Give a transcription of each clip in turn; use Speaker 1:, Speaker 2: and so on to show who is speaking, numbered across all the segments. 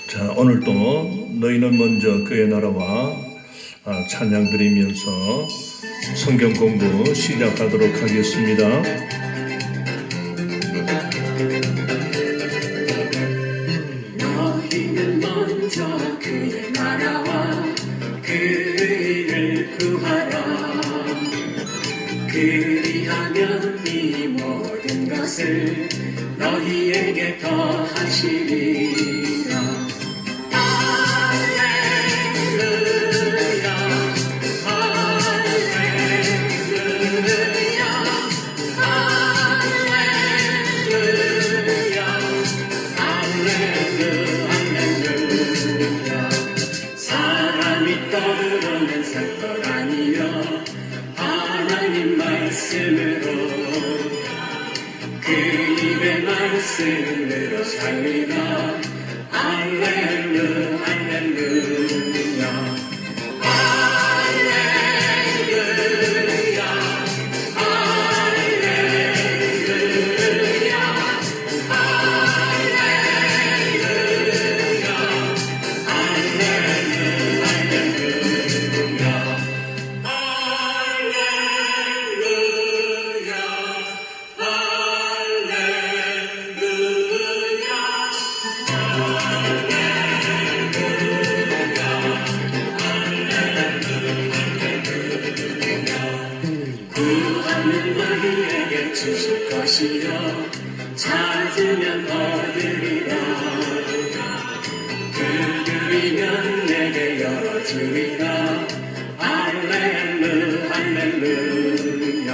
Speaker 1: 자, 오늘도 너희는 먼저 그의 나라와 찬양 드리면서 성경 공부 시작하도록 하겠습니다.
Speaker 2: 너희는 먼저 그의 나라와 그의 구하라. 그리하면 이 모든 것을 너희에게 더하시리라. 사람이 떠들어낸 설것 아니여 하나님 말씀으로 그 입의 말씀으로 살리라. 할렐루야 할렐루야 할렐루야 할렐루야 구하면 너희에게 주실 것이요 찾으면 얻으리라. 두드리면 내게 열어주리라. 할렐루야 할렐루야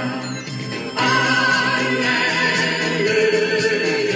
Speaker 2: 할렐루야 할렐루야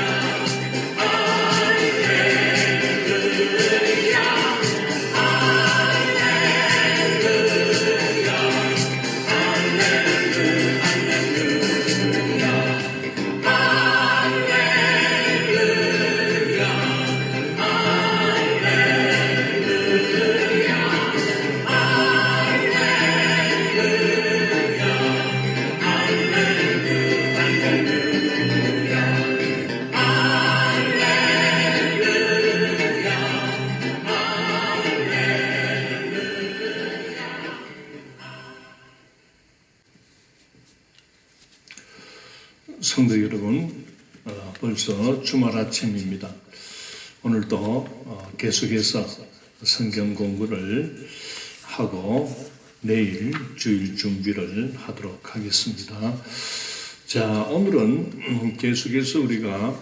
Speaker 1: 성도 여러분, 벌써 주말 아침입니다. 오늘도 계속해서 성경 공부를 하고 내일 주일 준비를 하도록 하겠습니다. 자, 오늘은 계속해서 우리가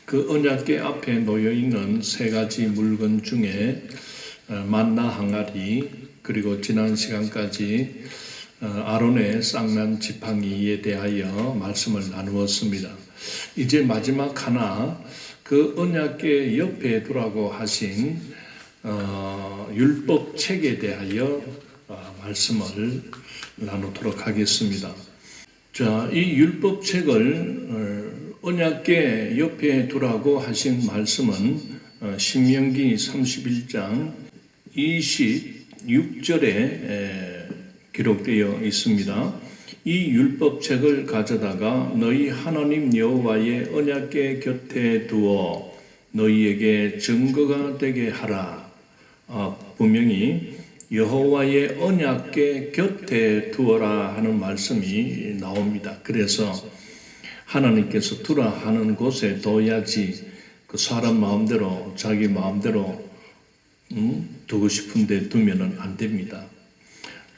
Speaker 1: 그 언약궤 앞에 놓여 있는 세 가지 물건 중에 만나 항아리, 그리고 지난 시간까지 아론의 쌍난 지팡이에 대하여 말씀을 나누었습니다. 이제 마지막 하나, 그 언약궤 옆에 두라고 하신 율법책에 대하여 말씀을 나누도록 하겠습니다. 자, 이 율법책을 언약궤 옆에 두라고 하신 말씀은 신명기 31장 26절에 기록되어 있습니다. 이 율법책을 가져다가 너희 하나님 여호와의 언약궤 곁에 두어 너희에게 증거가 되게 하라. 분명히 여호와의 언약궤 곁에 두어라 하는 말씀이 나옵니다. 그래서 하나님께서 두라 하는 곳에 둬야지 그 사람 마음대로 자기 마음대로 두고 싶은데 두면은 안 됩니다.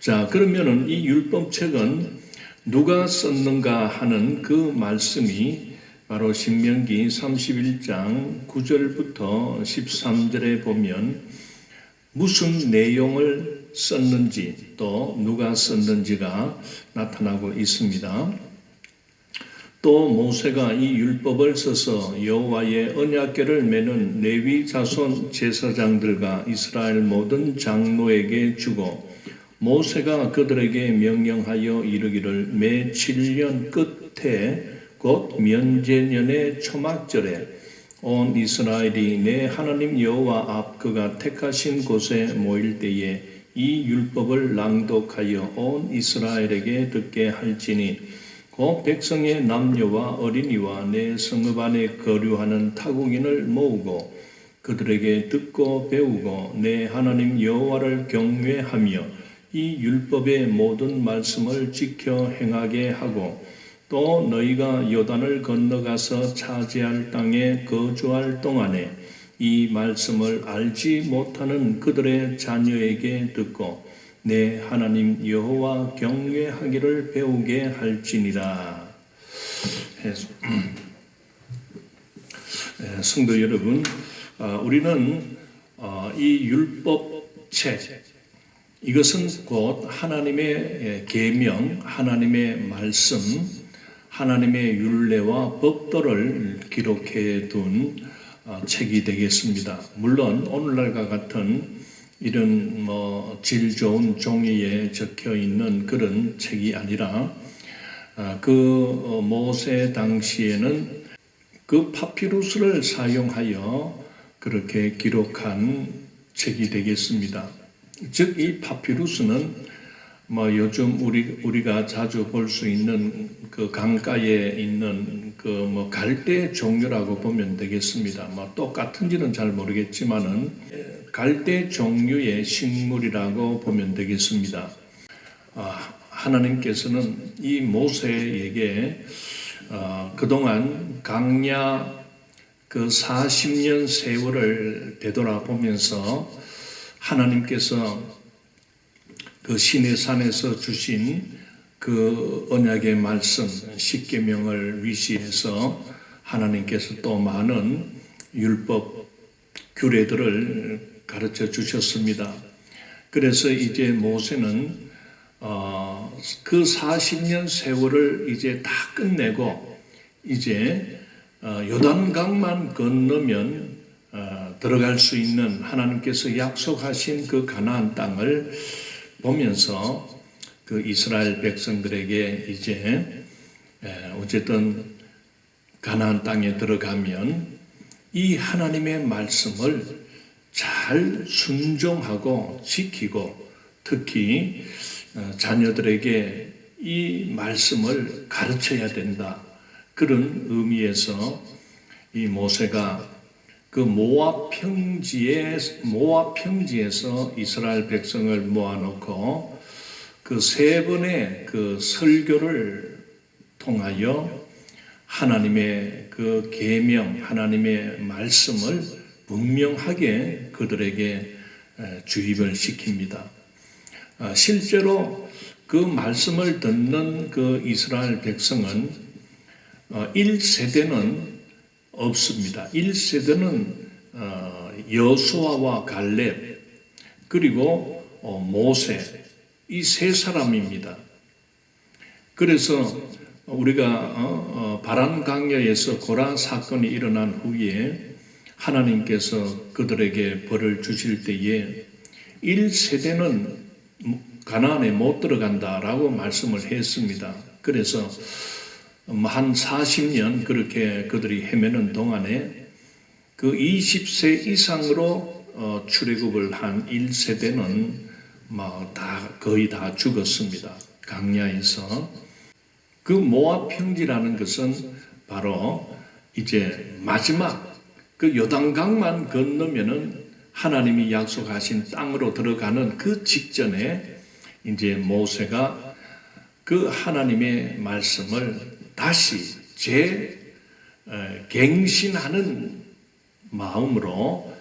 Speaker 1: 자, 그러면은 이 율법책은 누가 썼는가 하는 그 말씀이 바로 신명기 31장 9절부터 13절에 보면 무슨 내용을 썼는지 또 누가 썼는지가 나타나고 있습니다. 또 모세가 이 율법을 써서 여호와의 언약궤를 메는 레위 자손 제사장들과 이스라엘 모든 장로에게 주고 모세가 그들에게 명령하여 이르기를 매 7년 끝에 곧 면제년의 초막절에 온 이스라엘이 내 하나님 여호와 앞 그가 택하신 곳에 모일 때에 이 율법을 낭독하여 온 이스라엘에게 듣게 할지니 곧 백성의 남녀와 어린이와 내 성읍 안에 거류하는 타국인을 모으고 그들에게 듣고 배우고 내 하나님 여호와를 경외하며 이 율법의 모든 말씀을 지켜 행하게 하고 또 너희가 요단을 건너가서 차지할 땅에 거주할 동안에 이 말씀을 알지 못하는 그들의 자녀에게 듣고 내 하나님 여호와 경외하기를 배우게 할지니라. 성도 여러분, 우리는 이 율법책, 이것은 곧 하나님의 계명, 하나님의 말씀, 하나님의 율례와 법도를 기록해 둔 책이 되겠습니다. 물론 오늘날과 같은 이런 질 좋은 종이에 적혀 있는 그런 책이 아니라 그 모세 당시에는 그 파피루스를 사용하여 그렇게 기록한 책이 되겠습니다. 즉 이 파피루스는 요즘 우리가 자주 볼 수 있는 그 강가에 있는 그 갈대 종류라고 보면 되겠습니다. 똑같은지는 잘 모르겠지만은 갈대 종류의 식물이라고 보면 되겠습니다. 하나님께서는 이 모세에게 그동안 광야 그 40년 세월을 되돌아보면서 하나님께서 그 시내산에서 주신 그 언약의 말씀, 십계명을 위시해서 하나님께서 또 많은 율법 규례들을 가르쳐 주셨습니다. 그래서 이제 모세는 그 40년 세월을 이제 다 끝내고 이제 요단강만 건너면 들어갈 수 있는 하나님께서 약속하신 그 가나안 땅을 보면서 그 이스라엘 백성들에게 이제 어쨌든 가나안 땅에 들어가면 이 하나님의 말씀을 잘 순종하고 지키고 특히 자녀들에게 이 말씀을 가르쳐야 된다. 그런 의미에서 이 모세가 그 모압 평지에서 이스라엘 백성을 모아놓고 그 세 번의 그 설교를 통하여 하나님의 그 계명, 하나님의 말씀을 분명하게 그들에게 주입을 시킵니다. 실제로 그 말씀을 듣는 그 이스라엘 백성은 1세대는 없습니다. 1세대는 여수아와 갈렙 그리고 모세 이 세 사람입니다. 그래서 우리가 바란 강야에서 고라 사건이 일어난 후에 하나님께서 그들에게 벌을 주실 때에 1세대는 가나안에 못 들어간다라고 말씀을 했습니다. 그래서 한 40년 그렇게 그들이 헤매는 동안에 그 20세 이상으로 출애굽을 한 1세대는 거의 다 죽었습니다. 강야에서. 그 모압 평지라는 것은 바로 이제 마지막 그 요단강만 건너면은 하나님이 약속하신 땅으로 들어가는 그 직전에 이제 모세가 그 하나님의 말씀을 다시 갱신하는 마음으로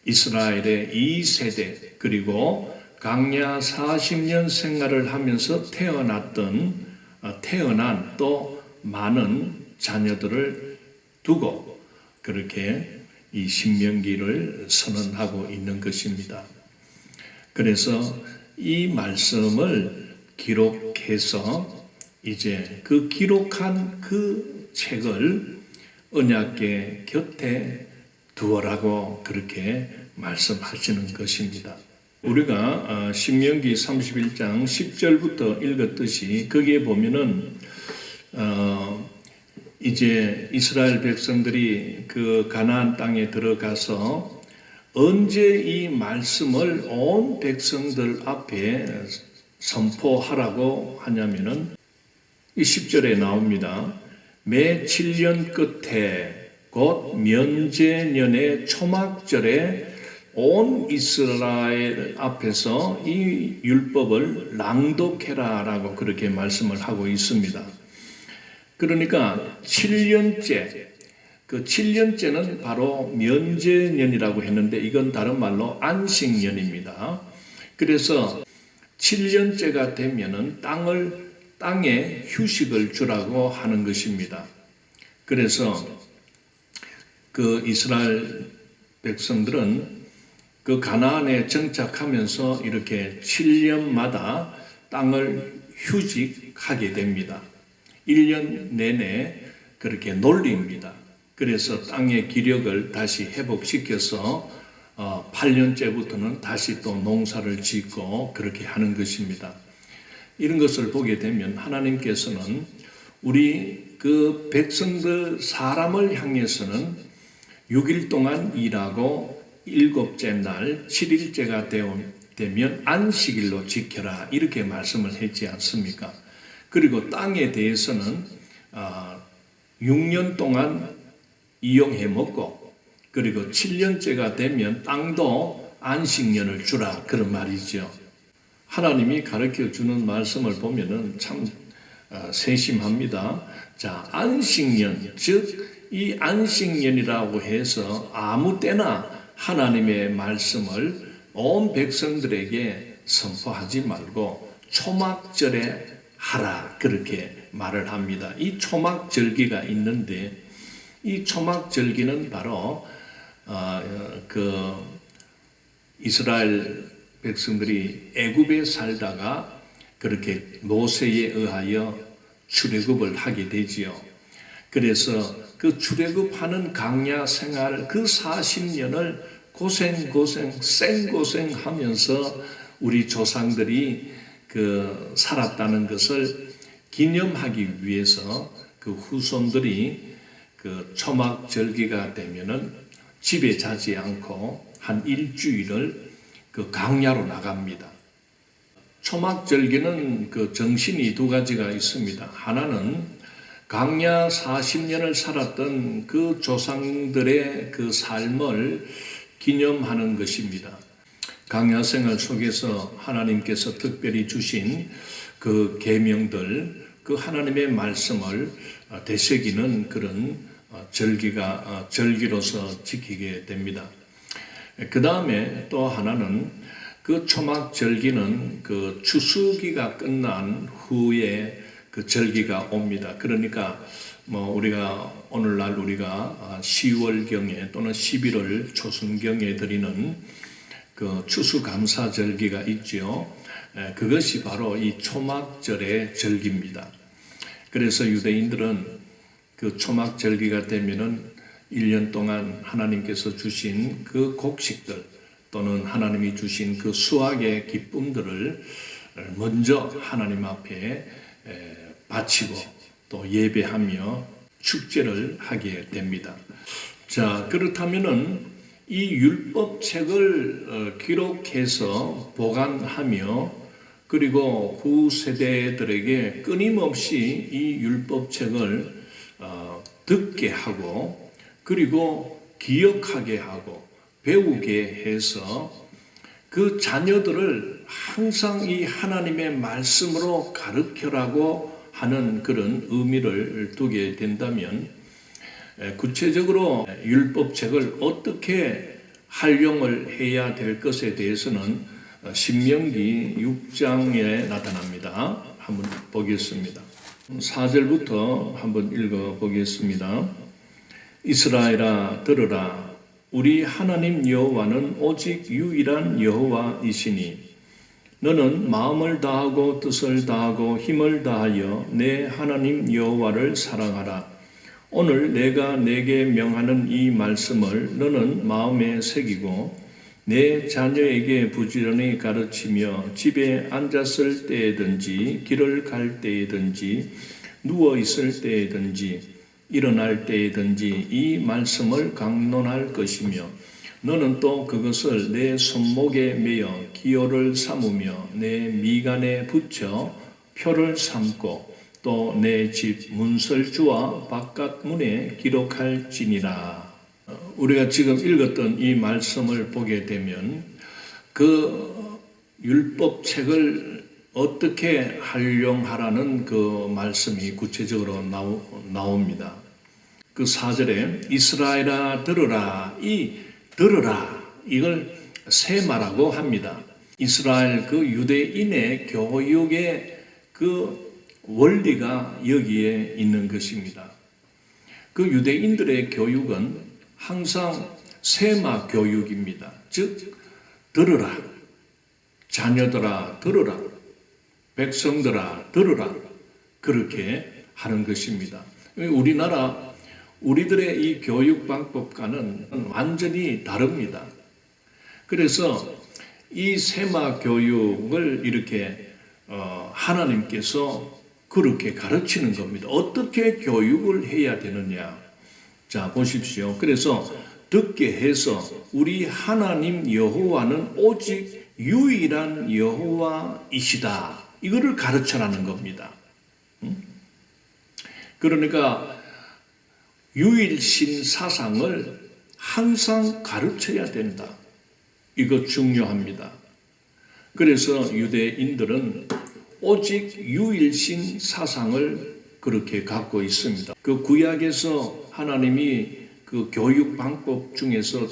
Speaker 1: 이스라엘의 2세대 그리고 광야 40년 생활을 하면서 태어난 또 많은 자녀들을 두고 그렇게 이 신명기를 선언하고 있는 것입니다. 그래서 이 말씀을 기록해서 이제 그 기록한 그 책을 언약궤 곁에 두어라고 그렇게 말씀하시는 것입니다. 우리가 신명기 31장 10절부터 읽었듯이 거기에 보면은 이제 이스라엘 백성들이 그 가나안 땅에 들어가서 언제 이 말씀을 온 백성들 앞에 선포하라고 하냐면은 이 10절에 나옵니다. 매 7년 끝에 곧 면제년의 초막절에 온 이스라엘 앞에서 이 율법을 낭독해라라고 그렇게 말씀을 하고 있습니다. 그러니까 7년째, 그 7년째는 바로 면제년이라고 했는데 이건 다른 말로 안식년입니다. 그래서 7년째가 되면은 땅에 휴식을 주라고 하는 것입니다. 그래서 그 이스라엘 백성들은 그 가나안에 정착하면서 이렇게 7년마다 땅을 휴직하게 됩니다. 1년 내내 그렇게 놀립니다. 그래서 땅의 기력을 다시 회복시켜서 8년째부터는 다시 또 농사를 짓고 그렇게 하는 것입니다. 이런 것을 보게 되면 하나님께서는 우리 그 백성들 사람을 향해서는 6일 동안 일하고 7째 날 7일째가 되면 안식일로 지켜라 이렇게 말씀을 했지 않습니까? 그리고 땅에 대해서는 6년 동안 이용해 먹고 그리고 7년째가 되면 땅도 안식년을 주라 그런 말이죠. 하나님이 가르쳐 주는 말씀을 보면은 참 세심합니다. 자, 안식년, 즉 이 안식년이라고 해서 아무 때나 하나님의 말씀을 온 백성들에게 선포하지 말고 초막절에 하라 그렇게 말을 합니다. 이 초막절기가 있는데 이 초막절기는 바로 그 이스라엘 백성들이 애굽에 살다가 그렇게 모세에 의하여 출애굽을 하게 되지요. 그래서 그 출애굽하는 광야 생활 그 40년을 생고생하면서 우리 조상들이 그 살았다는 것을 기념하기 위해서 그 후손들이 그 초막절기가 되면은 집에 자지 않고 한 일주일을 그 광야로 나갑니다. 초막절기는 그 정신이 두 가지가 있습니다. 하나는 광야 40년을 살았던 그 조상들의 그 삶을 기념하는 것입니다. 광야 생활 속에서 하나님께서 특별히 주신 그 계명들, 그 하나님의 말씀을 되새기는 그런 절기로서 지키게 됩니다. 그 다음에 또 하나는 그 초막절기는 그 추수기가 끝난 후에 그 절기가 옵니다. 그러니까 우리가 오늘날 우리가 10월경에 또는 11월 초순경에 드리는 그 추수감사절기가 있죠. 그것이 바로 이 초막절의 절기입니다. 그래서 유대인들은 그 초막절기가 되면은 1년 동안 하나님께서 주신 그 곡식들 또는 하나님이 주신 그 수확의 기쁨들을 먼저 하나님 앞에 바치고 또 예배하며 축제를 하게 됩니다. 자, 그렇다면은 이 율법책을 기록해서 보관하며 그리고 후 세대들에게 끊임없이 이 율법책을 듣게 하고 그리고 기억하게 하고 배우게 해서 그 자녀들을 항상 이 하나님의 말씀으로 가르쳐라고 하는 그런 의미를 두게 된다면 구체적으로 율법책을 어떻게 활용을 해야 될 것에 대해서는 신명기 6장에 나타납니다. 한번 보겠습니다. 4절부터 한번 읽어보겠습니다. 이스라엘아 들으라. 우리 하나님 여호와는 오직 유일한 여호와이시니 너는 마음을 다하고 뜻을 다하고 힘을 다하여 내 하나님 여호와를 사랑하라. 오늘 내가 내게 명하는 이 말씀을 너는 마음에 새기고 내 자녀에게 부지런히 가르치며 집에 앉았을 때에든지 길을 갈 때에든지 누워 있을 때에든지 일어날 때에든지 이 말씀을 강론할 것이며 너는 또 그것을 내 손목에 매어 기호를 삼으며 내 미간에 붙여 표를 삼고 또 내 집 문설주와 바깥 문에 기록할지니라. 우리가 지금 읽었던 이 말씀을 보게 되면 그 율법책을 어떻게 활용하라는 그 말씀이 구체적으로 나옵니다. 그 4절에 이스라엘아 들으라, 이 들으라 이걸 세마라고 합니다. 이스라엘 그 유대인의 교육의 그 원리가 여기에 있는 것입니다. 그 유대인들의 교육은 항상 세마 교육입니다. 즉 들으라, 자녀들아 들으라, 백성들아 들으라, 그렇게 하는 것입니다. 우리들의 이 교육 방법과는 완전히 다릅니다. 그래서 이 세마 교육을 이렇게 하나님께서 그렇게 가르치는 겁니다. 어떻게 교육을 해야 되느냐. 자, 보십시오. 그래서 듣게 해서 우리 하나님 여호와는 오직 유일한 여호와이시다. 이거를 가르쳐라는 겁니다. 그러니까 유일신 사상을 항상 가르쳐야 된다. 이거 중요합니다. 그래서 유대인들은 오직 유일신 사상을 그렇게 갖고 있습니다. 그 구약에서 하나님이 그 교육 방법 중에서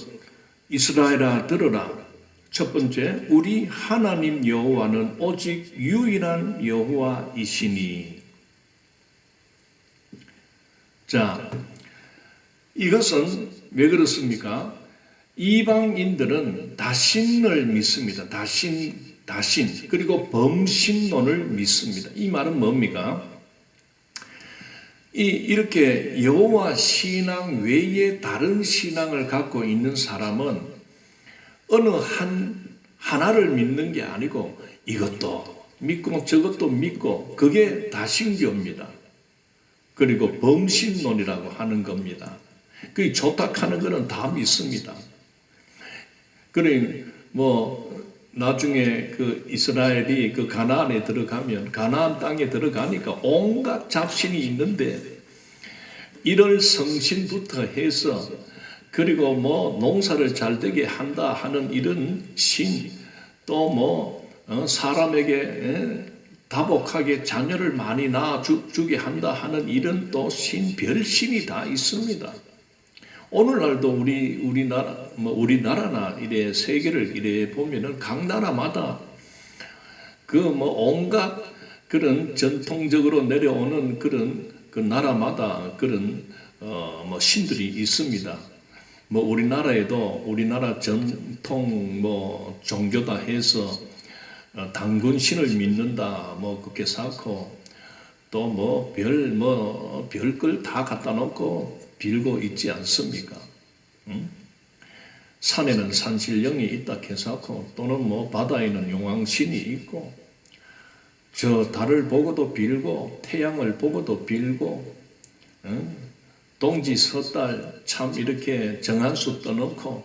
Speaker 1: 이스라엘아 들으라. 첫 번째, 우리 하나님 여호와는 오직 유일한 여호와이시니. 자, 이것은 왜 그렇습니까? 이방인들은 다신을 믿습니다. 다신 그리고 범신론을 믿습니다. 이 말은 뭡니까? 이렇게 여호와 신앙 외에 다른 신앙을 갖고 있는 사람은 어느 하나를 믿는 게 아니고 이것도 믿고 저것도 믿고 그게 다신교입니다. 그리고 범신론이라고 하는 겁니다. 그 좋다 하는 거는 다 믿습니다. 그래 나중에 그 이스라엘이 그 가나안에 들어가면 가나안 땅에 들어가니까 온갖 잡신이 있는데 이를 성신부터 해서 그리고 농사를 잘 되게 한다 하는 이런 신, 또 사람에게 다복하게 자녀를 많이 낳아주게 한다 하는 이런 또 별신이 다 있습니다. 오늘날도 우리나라나 이래 세계를 이래 보면은 각 나라마다 온갖 그런 전통적으로 내려오는 그런 그 나라마다 그런 신들이 있습니다. 우리나라에도 우리나라 전통 종교다 해서 당군신을 믿는다 그렇게 쌓고 또 별걸 다 갖다 놓고 빌고 있지 않습니까? 산에는 산신령이 있다 해서 또는 바다에는 용왕신이 있고 저 달을 보고도 빌고 태양을 보고도 빌고 동지 섣달 참 이렇게 정한수 떠놓고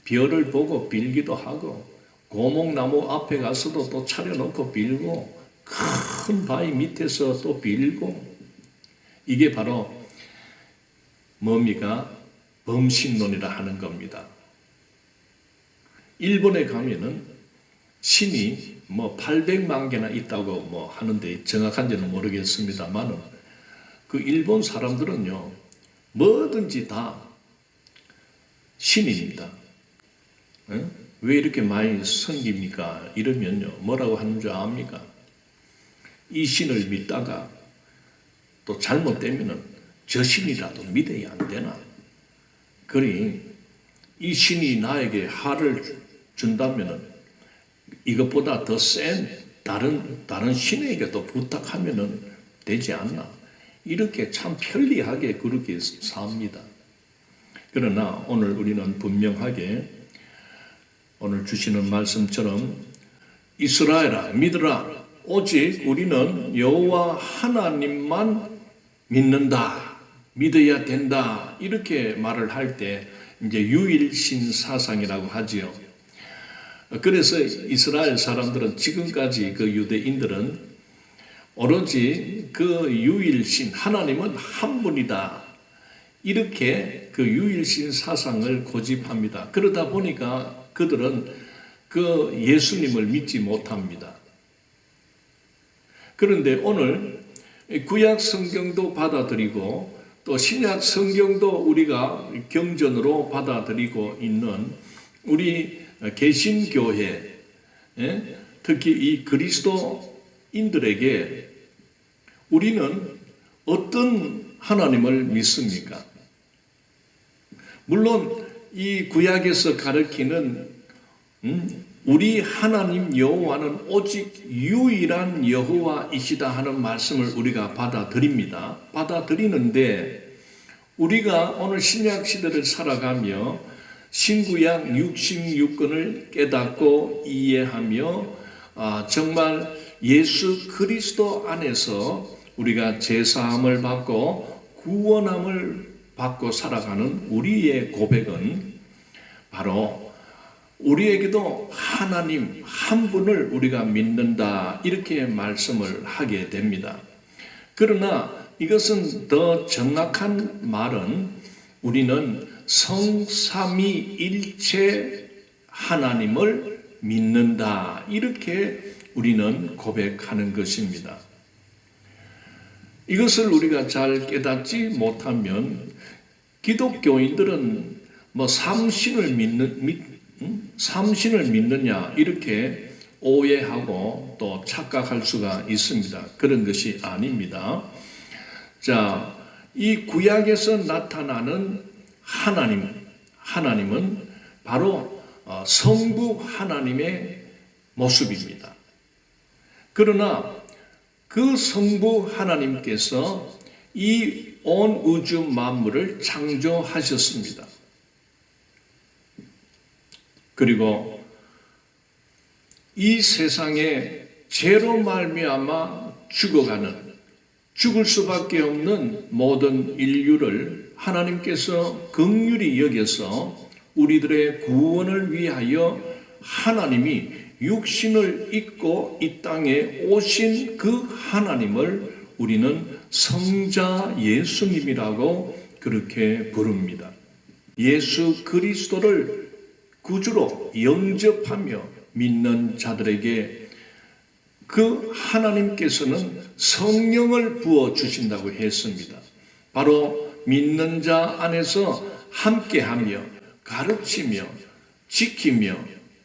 Speaker 1: 별을 보고 빌기도 하고 고목나무 앞에 가서도 또 차려놓고 빌고 큰 바위 밑에서 또 빌고 이게 바로 뭡니까? 범신론이라 하는 겁니다. 일본에 가면은 신이 800만 개나 있다고 하는데 정확한지는 모르겠습니다만 그 일본 사람들은요 뭐든지 다 신입니다. 왜 이렇게 많이 섬깁니까? 이러면요 뭐라고 하는 줄 압니까? 이 신을 믿다가 또 잘못되면은 저 신이라도 믿어야 안 되나? 그러니 이 신이 나에게 화를 준다면은 이것보다 더 센 다른 신에게도 부탁하면은 되지 않나? 이렇게 참 편리하게 그렇게 삽니다. 그러나 오늘 우리는 분명하게 오늘 주시는 말씀처럼 이스라엘아 믿으라 오직 우리는 여호와 하나님만 믿는다. 믿어야 된다. 이렇게 말을 할 때 이제 유일신 사상이라고 하지요. 그래서 이스라엘 사람들은 지금까지 그 유대인들은 오로지 그 유일신 하나님은 한 분이다. 이렇게 그 유일신 사상을 고집합니다. 그러다 보니까 그들은 그 예수님을 믿지 못합니다. 그런데 오늘 구약 성경도 받아들이고 또 신약 성경도 우리가 경전으로 받아들이고 있는 우리 개신교회, 특히 이 그리스도인들에게 우리는 어떤 하나님을 믿습니까? 물론 이 구약에서 가르치는 우리 하나님 여호와는 오직 유일한 여호와이시다 하는 말씀을 우리가 받아들입니다. 받아들이는데 우리가 오늘 신약 시대를 살아가며 신구약 66권을 깨닫고 이해하며 정말 예수 그리스도 안에서 우리가 제사함을 받고 구원함을 받고 살아가는 우리의 고백은 바로 우리에게도 하나님 한 분을 우리가 믿는다 이렇게 말씀을 하게 됩니다. 그러나 이것은 더 정확한 말은 우리는 성삼위일체 하나님을 믿는다 이렇게 우리는 고백하는 것입니다. 이것을 우리가 잘 깨닫지 못하면 기독교인들은 삼신을 믿느냐 이렇게 오해하고 또 착각할 수가 있습니다. 그런 것이 아닙니다. 자, 이 구약에서 나타나는 하나님은 바로 성부 하나님의 모습입니다. 그러나 그 성부 하나님께서 이 온 우주 만물을 창조하셨습니다. 그리고 이 세상에 죄로 말미암아 죽을 수밖에 없는 모든 인류를 하나님께서 긍휼히 여겨서 우리들의 구원을 위하여 하나님이 육신을 입고 이 땅에 오신 그 하나님을 우리는 성자 예수님이라고 그렇게 부릅니다. 예수 그리스도를 구주로 영접하며 믿는 자들에게 그 하나님께서는 성령을 부어주신다고 했습니다. 바로 믿는 자 안에서 함께하며 가르치며 지키며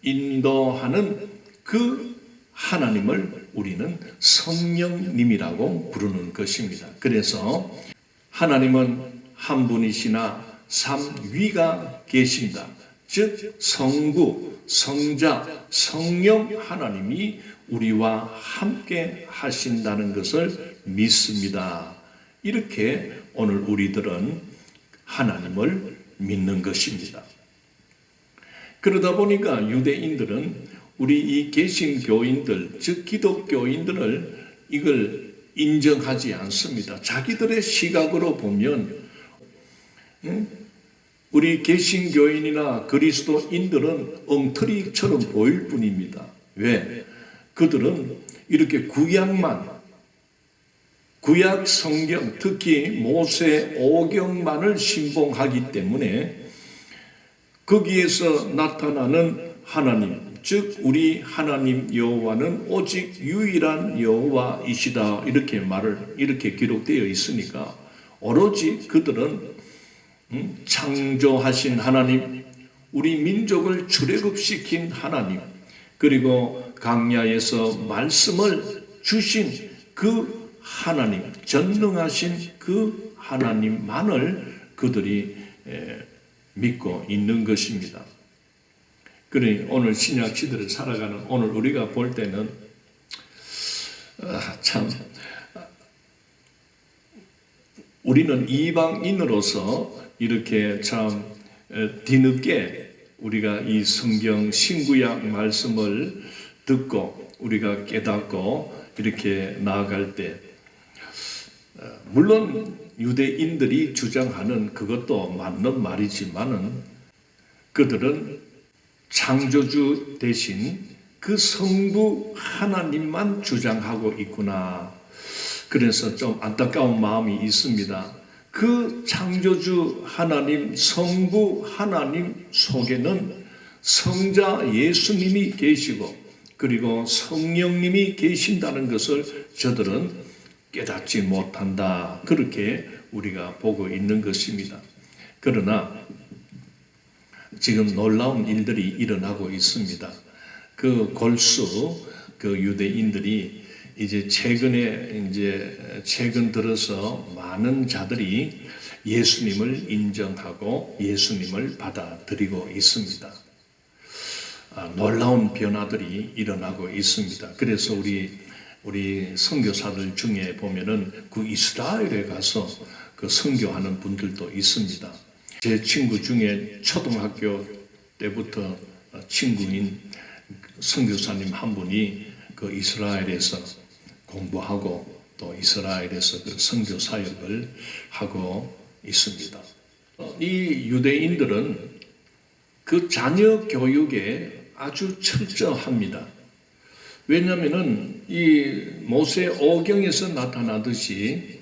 Speaker 1: 인도하는 그 하나님을 우리는 성령님이라고 부르는 것입니다. 그래서 하나님은 한 분이시나 삼위가 계신다. 즉 성부, 성자, 성령 하나님이 우리와 함께 하신다는 것을 믿습니다. 이렇게 오늘 우리들은 하나님을 믿는 것입니다. 그러다 보니까 유대인들은 우리 이 개신교인들, 즉 기독교인들을 이걸 인정하지 않습니다. 자기들의 시각으로 보면 우리 개신교인이나 그리스도인들은 엉터리처럼 보일 뿐입니다. 왜? 그들은 이렇게 구약 성경, 특히 모세 오경만을 신봉하기 때문에 거기에서 나타나는 하나님, 즉 우리 하나님 여호와는 오직 유일한 여호와이시다 이렇게 기록되어 있으니까 오로지 그들은 창조하신 하나님, 우리 민족을 출애굽시킨 하나님, 그리고 광야에서 말씀을 주신 그 하나님, 전능하신 그 하나님만을 그들이 믿고 있는 것입니다. 그러니 오늘 신약 시대를 살아가는 오늘 우리가 볼 때는 참 우리는 이방인으로서 이렇게 참 뒤늦게 우리가 이 성경 신구약 말씀을 듣고 우리가 깨닫고 이렇게 나아갈 때 물론 유대인들이 주장하는 그것도 맞는 말이지만은 그들은 창조주 대신 그 성부 하나님만 주장하고 있구나 그래서 좀 안타까운 마음이 있습니다. 그 창조주 하나님, 성부 하나님 속에는 성자 예수님이 계시고 그리고 성령님이 계신다는 것을 저들은 깨닫지 못한다. 그렇게 우리가 보고 있는 것입니다. 그러나 지금 놀라운 일들이 일어나고 있습니다. 그 골수 그 유대인들이 이제 최근 들어서 많은 자들이 예수님을 인정하고 예수님을 받아들이고 있습니다. 놀라운 변화들이 일어나고 있습니다. 그래서 우리 선교사들 중에 보면은 그 이스라엘에 가서 그 선교하는 분들도 있습니다. 제 친구 중에 초등학교 때부터 친구인 선교사님 한 분이 그 이스라엘에서 공부하고 또 이스라엘에서 그 선교 사역을 하고 있습니다. 이 유대인들은 그 자녀 교육에 아주 철저합니다. 왜냐하면은 이 모세 오경에서 나타나듯이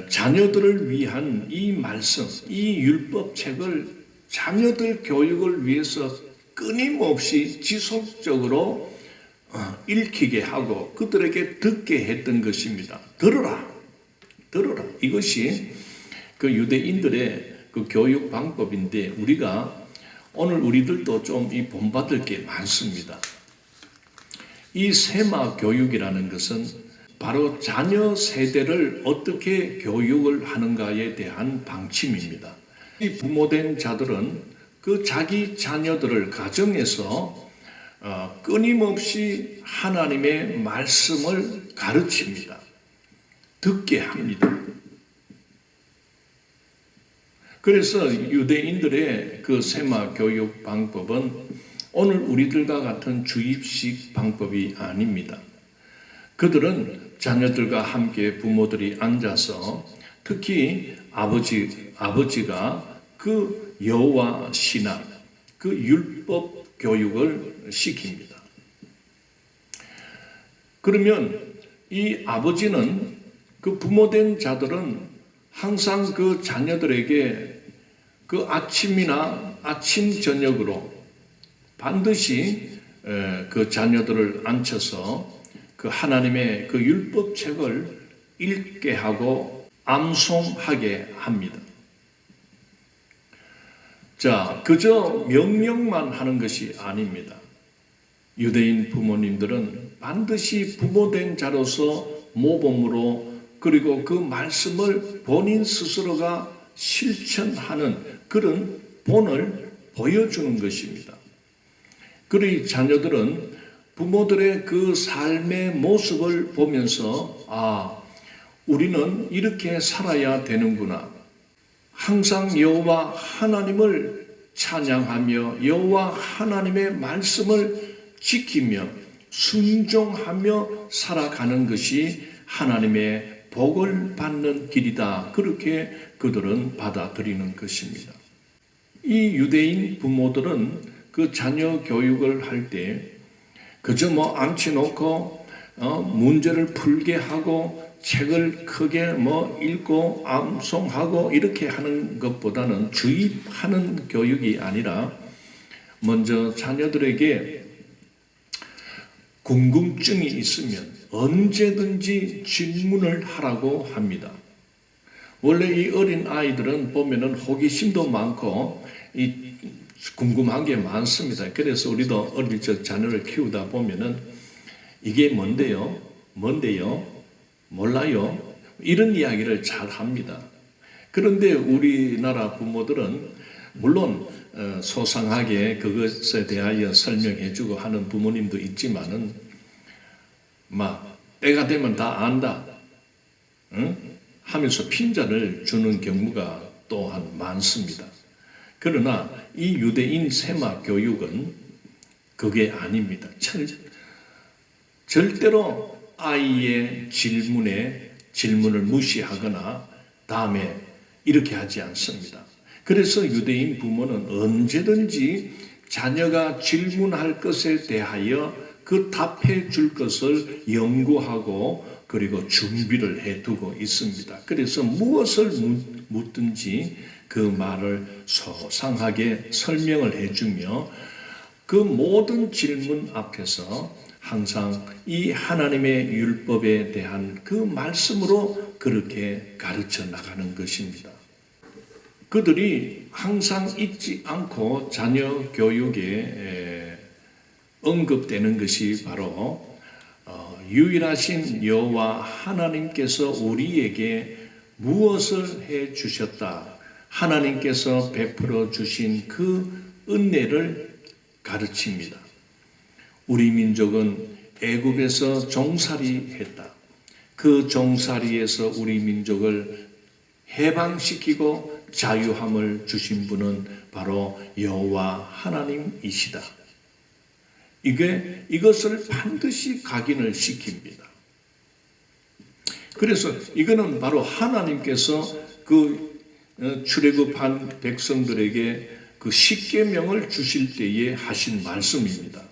Speaker 1: 자녀들을 위한 이 말씀, 이 율법책을 자녀들 교육을 위해서 끊임없이 지속적으로 읽히게 하고 그들에게 듣게 했던 것입니다. 들어라. 이것이 그 유대인들의 그 교육 방법인데 오늘 우리들도 좀 이 본받을 게 많습니다. 이 세마 교육이라는 것은 바로 자녀 세대를 어떻게 교육을 하는가에 대한 방침입니다. 이 부모된 자들은 그 자기 자녀들을 가정에서 끊임없이 하나님의 말씀을 가르칩니다. 듣게 합니다. 그래서 유대인들의 그 세마 교육 방법은 오늘 우리들과 같은 주입식 방법이 아닙니다. 그들은 자녀들과 함께 부모들이 앉아서 특히 아버지가 그 여호와 신앙, 그 율법 교육을 시킵니다. 그러면 이 아버지는 그 부모된 자들은 항상 그 자녀들에게 그 아침이나 아침 저녁으로 반드시 그 자녀들을 앉혀서 그 하나님의 그 율법책을 읽게 하고 암송하게 합니다. 자, 그저 명령만 하는 것이 아닙니다. 유대인 부모님들은 반드시 부모된 자로서 모범으로 그리고 그 말씀을 본인 스스로가 실천하는 그런 본을 보여주는 것입니다. 그러니 자녀들은 부모들의 그 삶의 모습을 보면서 우리는 이렇게 살아야 되는구나. 항상 여호와 하나님을 찬양하며 여호와 하나님의 말씀을 지키며 순종하며 살아가는 것이 하나님의 복을 받는 길이다. 그렇게 그들은 받아들이는 것입니다. 이 유대인 부모들은 그 자녀 교육을 할 때 그저 앉혀놓고 문제를 풀게 하고 책을 크게 읽고 암송하고 이렇게 하는 것보다는 주입하는 교육이 아니라 먼저 자녀들에게 궁금증이 있으면 언제든지 질문을 하라고 합니다. 원래 이 어린 아이들은 보면은 호기심도 많고 궁금한 게 많습니다. 그래서 우리도 어릴 적 자녀를 키우다 보면은 이게 뭔데요? 몰라요? 이런 이야기를 잘 합니다. 그런데 우리나라 부모들은 물론 소상하게 그것에 대하여 설명해주고 하는 부모님도 있지만은 때가 되면 다 안다 하면서 핀잔을 주는 경우가 또한 많습니다. 그러나 이 유대인 세마 교육은 그게 아닙니다. 절대로 아이의 질문을 무시하거나 다음에 이렇게 하지 않습니다. 그래서 유대인 부모는 언제든지 자녀가 질문할 것에 대하여 그 답해 줄 것을 연구하고 그리고 준비를 해두고 있습니다. 그래서 무엇을 묻든지 그 말을 소상하게 설명을 해주며 그 모든 질문 앞에서 항상 이 하나님의 율법에 대한 그 말씀으로 그렇게 가르쳐 나가는 것입니다. 그들이 항상 잊지 않고 자녀 교육에 언급되는 것이 바로 유일하신 여호와 하나님께서 우리에게 무엇을 해 주셨다. 하나님께서 베풀어 주신 그 은혜를 가르칩니다. 우리 민족은 애굽에서 종살이했다. 그 종살이에서 우리 민족을 해방시키고 자유함을 주신 분은 바로 여호와 하나님이시다. 이것을 반드시 각인을 시킵니다. 그래서 이거는 바로 하나님께서 그 출애굽한 백성들에게 그 십계명을 주실 때에 하신 말씀입니다.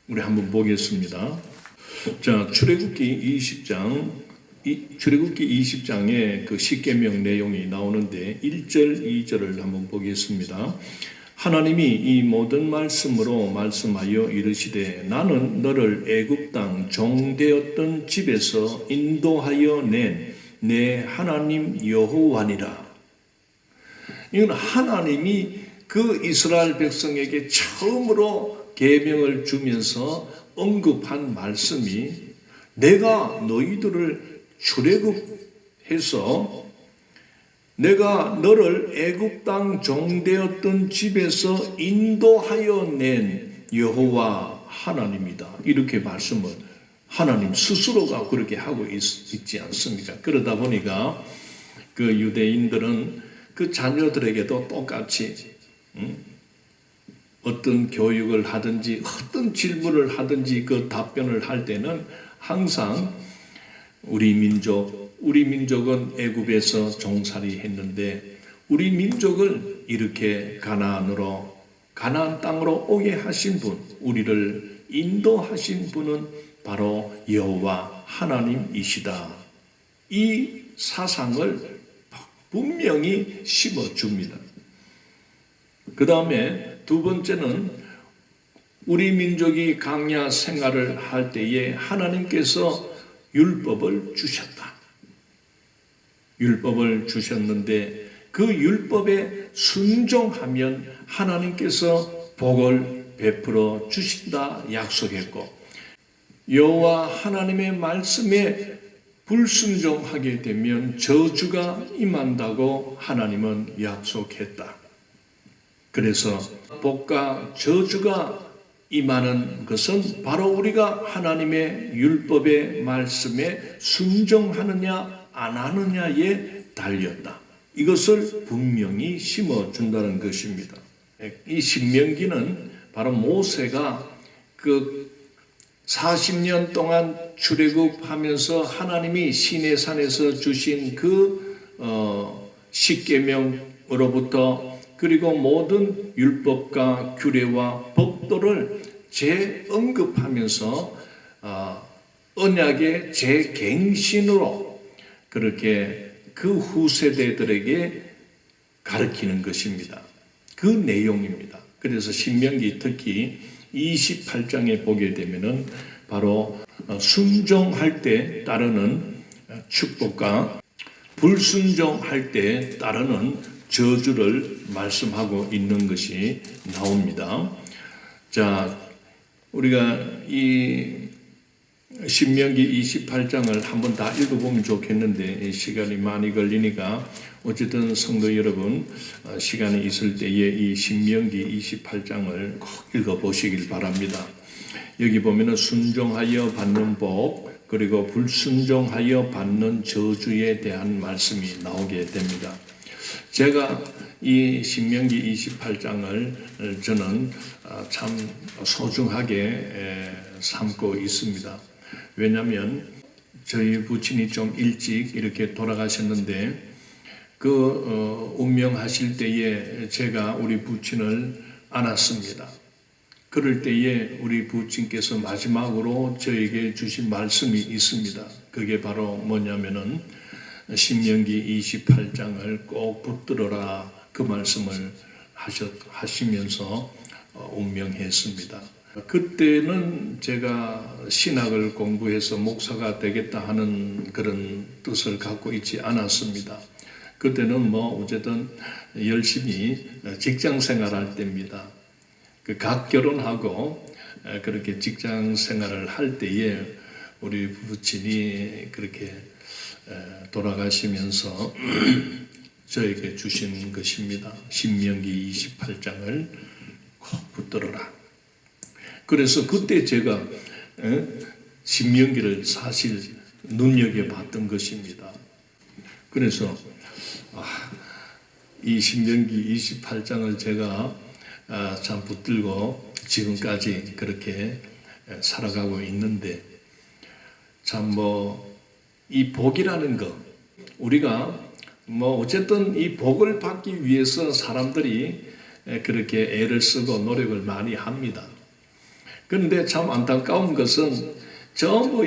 Speaker 1: 우리 한번 보겠습니다. 자, 출애굽기 20장에 그 십계명 내용이 나오는데 1절, 2절을 한번 보겠습니다. 하나님이 이 모든 말씀으로 말씀하여 이르시되 나는 너를 애굽 땅 종되었던 집에서 인도하여 낸 내 하나님 여호와니라. 이건 하나님이 그 이스라엘 백성에게 처음으로 계명을 주면서 언급한 말씀이 내가 너희들을 출애굽해서 내가 너를 애굽 땅 종되었던 집에서 인도하여 낸 여호와 하나님이다. 이렇게 말씀을 하나님 스스로가 그렇게 하고 있지 않습니까? 그러다 보니까 그 유대인들은 그 자녀들에게도 똑같이 어떤 교육을 하든지 어떤 질문을 하든지 그 답변을 할 때는 항상 우리 민족은 애굽에서 종살이 했는데 우리 민족을 이렇게 가나안 땅으로 오게 하신 분, 우리를 인도하신 분은 바로 여호와 하나님이시다. 이 사상을 분명히 심어줍니다. 그 다음에 두 번째는 우리 민족이 광야 생활을 할 때에 하나님께서 율법을 주셨다. 율법을 주셨는데 그 율법에 순종하면 하나님께서 복을 베풀어 주신다 약속했고 여호와 하나님의 말씀에 불순종하게 되면 저주가 임한다고 하나님은 약속했다. 그래서 복과 저주가 임하는 것은 바로 우리가 하나님의 율법의 말씀에 순종하느냐 안 하느냐에 달렸다. 이것을 분명히 심어준다는 것입니다. 이 신명기는 바로 모세가 그 40년 동안 출애굽하면서 하나님이 시내산에서 주신 그 십계명으로부터 그리고 모든 율법과 규례와 법도를 재언급하면서 언약의 재갱신으로 그렇게 그 후세대들에게 가르치는 것입니다. 그 내용입니다. 그래서 신명기 특히 28장에 보게 되면은 바로 순종할 때 따르는 축복과 불순종할 때 따르는 저주를 말씀하고 있는 것이 나옵니다. 자, 우리가 이 신명기 28장을 한번 다 읽어보면 좋겠는데 시간이 많이 걸리니까 어쨌든 성도 여러분 시간이 있을 때에 이 신명기 28장을 꼭 읽어보시길 바랍니다. 여기 보면은 순종하여 받는 복 그리고 불순종하여 받는 저주에 대한 말씀이 나오게 됩니다. 제가 이 신명기 28장을 저는 참 소중하게 삼고 있습니다. 왜냐하면 저희 부친이 좀 일찍 이렇게 돌아가셨는데 그 운명하실 때에 제가 우리 부친을 안았습니다. 그럴 때에 우리 부친께서 마지막으로 저에게 주신 말씀이 있습니다. 그게 바로 뭐냐면은 신명기 28장을 꼭 붙들어라, 그 말씀을 하시면서 운명했습니다. 그때는 제가 신학을 공부해서 목사가 되겠다 하는 그런 뜻을 갖고 있지 않았습니다. 그때는 뭐 어쨌든 열심히 직장 생활할 때입니다. 각 결혼하고 그렇게 직장 생활을 할 때에 우리 부친이 그렇게 돌아가시면서 저에게 주신 것입니다. 신명기 28장을 꼭 붙들어라. 그래서 그때 제가 신명기를 사실 눈여겨봤던 것입니다. 그래서 이 신명기 28장을 제가 참 붙들고 지금까지 그렇게 살아가고 있는데, 참 이 복이라는 거, 우리가 어쨌든 이 복을 받기 위해서 사람들이 그렇게 애를 쓰고 노력을 많이 합니다. 그런데 참 안타까운 것은 전부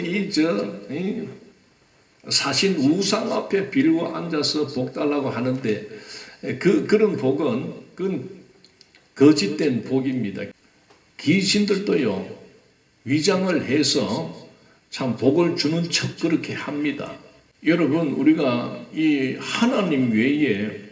Speaker 1: 사신 우상 앞에 빌고 앉아서 복 달라고 하는데, 그런 복은 그건 거짓된 복입니다. 귀신들도요, 위장을 해서 참 복을 주는 척 그렇게 합니다. 여러분, 우리가 이 하나님 외에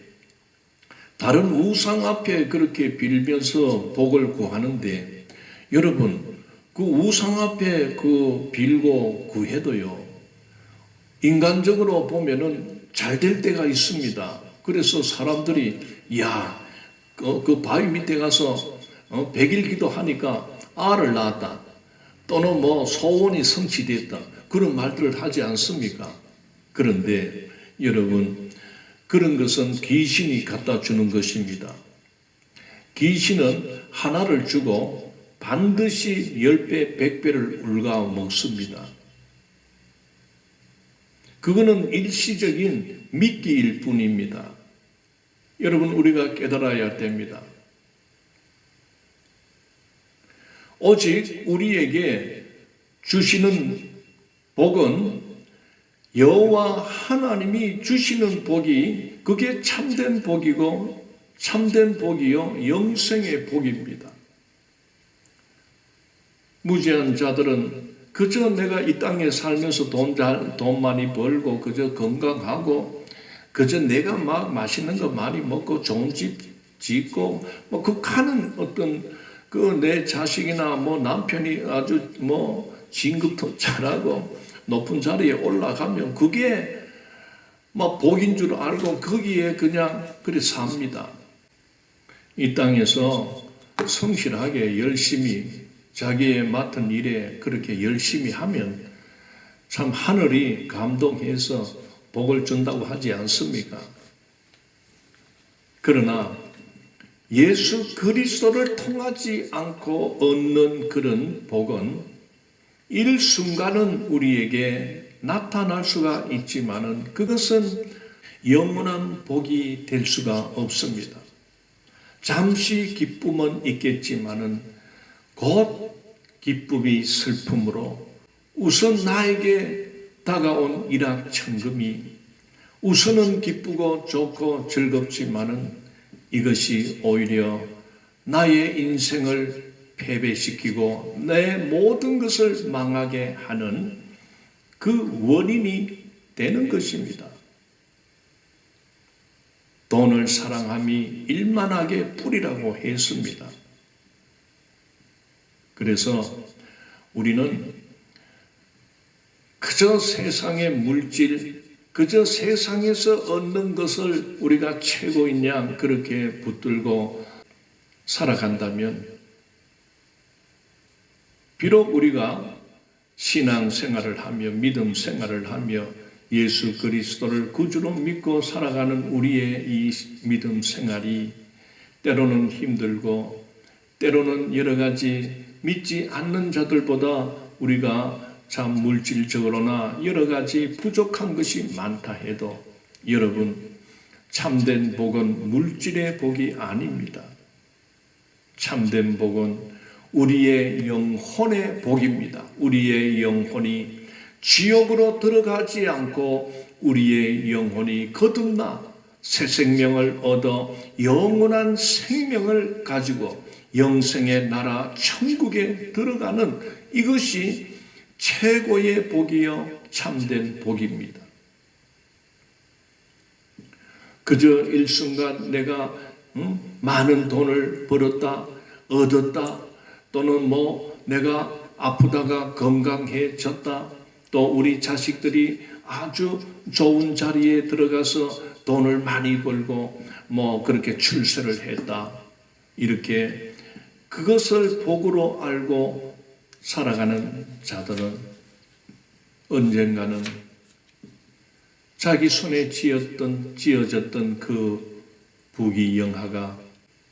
Speaker 1: 다른 우상 앞에 그렇게 빌면서 복을 구하는데, 여러분, 그 우상 앞에 그 빌고 구해도요, 인간적으로 보면은 잘 될 때가 있습니다. 그래서 사람들이 그 바위 밑에 가서 100일 기도하니까 알을 낳았다, 또는 소원이 성취됐다, 그런 말들을 하지 않습니까? 그런데 여러분, 그런 것은 귀신이 갖다 주는 것입니다. 귀신은 하나를 주고 반드시 10배, 100배를 울가 먹습니다. 그거는 일시적인 미끼일 뿐입니다. 여러분, 우리가 깨달아야 됩니다. 오직 우리에게 주시는 복은 여호와 하나님이 주시는 복이, 그게 참된 복이고, 참된 복이요 영생의 복입니다. 무지한 자들은 그저 내가 이 땅에 살면서 돈 많이 벌고, 그저 건강하고, 그저 내가 막 맛있는 거 많이 먹고 좋은 집 짓고 극하는 어떤 내 자식이나 남편이 아주 진급도 잘하고 높은 자리에 올라가면 그게 복인 줄 알고 거기에 그냥 그래 삽니다. 이 땅에서 성실하게 열심히 자기의 맡은 일에 그렇게 열심히 하면 참 하늘이 감동해서 복을 준다고 하지 않습니까? 그러나 예수 그리스도를 통하지 않고 얻는 그런 복은 일순간은 우리에게 나타날 수가 있지만은 그것은 영원한 복이 될 수가 없습니다. 잠시 기쁨은 있겠지만은 곧 기쁨이 슬픔으로, 우선 나에게 다가온 일확천금이 우선은 기쁘고 좋고 즐겁지만은 이것이 오히려 나의 인생을 패배시키고 내 모든 것을 망하게 하는 그 원인이 되는 것입니다. 돈을 사랑함이 일만하게 뿌리라고 했습니다. 그래서 우리는 그저 세상의 물질, 그저 세상에서 얻는 것을 우리가 최고인 양 그렇게 붙들고 살아간다면, 비록 우리가 신앙생활을 하며 믿음 생활을 하며 예수 그리스도를 구주로 믿고 살아가는 우리의 이 믿음 생활이 때로는 힘들고, 때로는 여러 가지 믿지 않는 자들보다 우리가 참 물질적으로나 여러 가지 부족한 것이 많다 해도, 여러분, 참된 복은 물질의 복이 아닙니다. 참된 복은 우리의 영혼의 복입니다. 우리의 영혼이 지옥으로 들어가지 않고 우리의 영혼이 거듭나 새 생명을 얻어 영원한 생명을 가지고 영생의 나라 천국에 들어가는 이것이 최고의 복이요 참된 복입니다. 그저 일순간 내가 많은 돈을 벌었다, 얻었다, 또는 내가 아프다가 건강해졌다, 또 우리 자식들이 아주 좋은 자리에 들어가서 돈을 많이 벌고 그렇게 출세를 했다, 이렇게 그것을 복으로 알고 살아가는 자들은 언젠가는 자기 손에 쥐어졌던 그 부귀영화가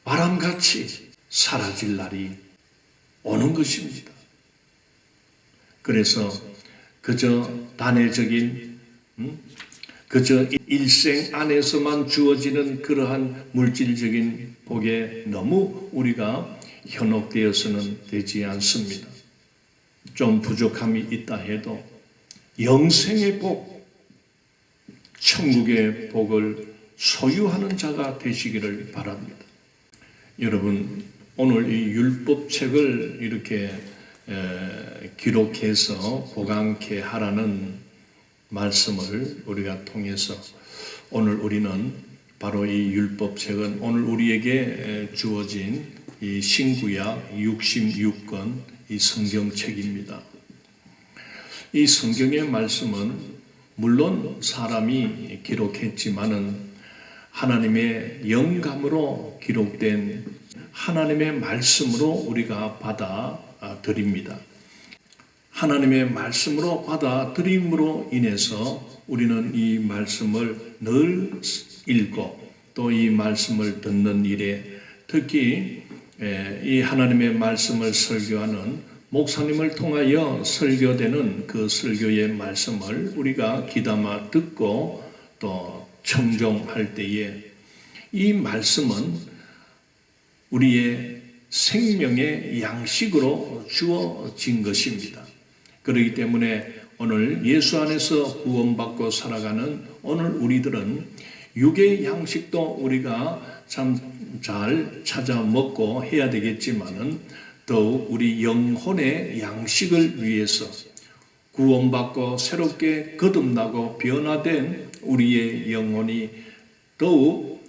Speaker 1: 바람같이 사라질 날이 오는 것입니다. 그래서 그저 단회적인 그저 일생 안에서만 주어지는 그러한 물질적인 복에 너무 우리가 현혹되어서는 되지 않습니다. 좀 부족함이 있다 해도 영생의 복, 천국의 복을 소유하는 자가 되시기를 바랍니다. 여러분, 오늘 이 율법책을 이렇게 기록해서 보관케 하라는 말씀을 우리가 통해서 오늘 우리는 바로 이 율법책은 오늘 우리에게 주어진 이 신구약 66권 이 성경책입니다. 이 성경의 말씀은 물론 사람이 기록했지만은 하나님의 영감으로 기록된 하나님의 말씀으로 우리가 받아들입니다. 하나님의 말씀으로 받아들임으로 인해서 우리는 이 말씀을 늘 읽고 또 이 말씀을 듣는 일에 특히 이 하나님의 말씀을 설교하는 목사님을 통하여 설교되는 그 설교의 말씀을 우리가 귀담아 듣고 또 청종할 때에 이 말씀은 우리의 생명의 양식으로 주어진 것입니다. 그렇기 때문에 오늘 예수 안에서 구원받고 살아가는 오늘 우리들은 육의 양식도 우리가 참 잘 찾아 먹고 해야 되겠지만은 더욱 우리 영혼의 양식을 위해서 구원받고 새롭게 거듭나고 변화된 우리의 영혼이 더욱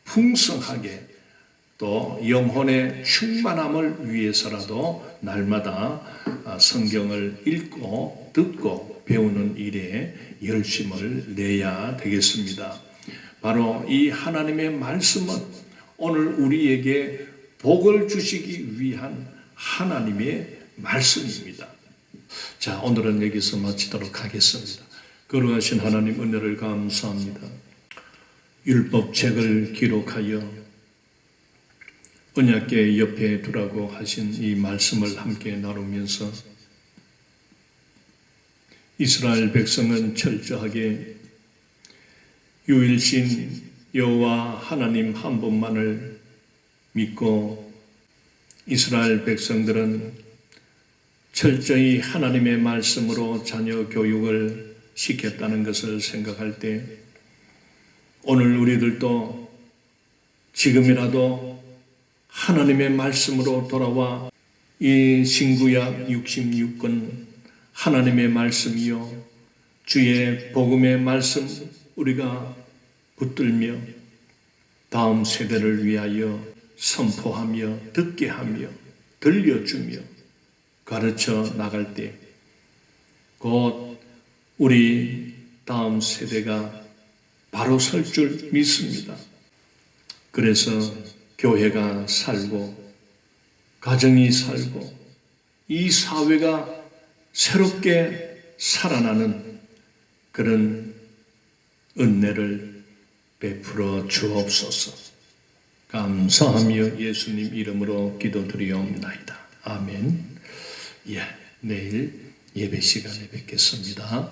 Speaker 1: 풍성하게 또 영혼의 충만함을 위해서라도 날마다 성경을 읽고 듣고 배우는 일에 열심을 내야 되겠습니다. 바로 이 하나님의 말씀은 오늘 우리에게 복을 주시기 위한 하나님의 말씀입니다. 자, 오늘은 여기서 마치도록 하겠습니다. 거룩하신 하나님 은혜를 감사합니다. 율법책을 기록하여 언약궤 옆에 두라고 하신 이 말씀을 함께 나누면서 이스라엘 백성은 철저하게 유일신 여호와 하나님 한 분만을 믿고 이스라엘 백성들은 철저히 하나님의 말씀으로 자녀 교육을 시켰다는 것을 생각할 때 오늘 우리들도 지금이라도 하나님의 말씀으로 돌아와 이 신구약 66권 하나님의 말씀이요 주의 복음의 말씀 우리가 붙들며 다음 세대를 위하여 선포하며 듣게 하며 들려주며 가르쳐 나갈 때 곧 우리 다음 세대가 바로 설 줄 믿습니다. 그래서 교회가 살고 가정이 살고 이 사회가 새롭게 살아나는 그런 은혜를 베풀어 주옵소서. 감사하며 예수님 이름으로 기도드리옵나이다. 아멘. 예, 내일 예배 시간에 뵙겠습니다.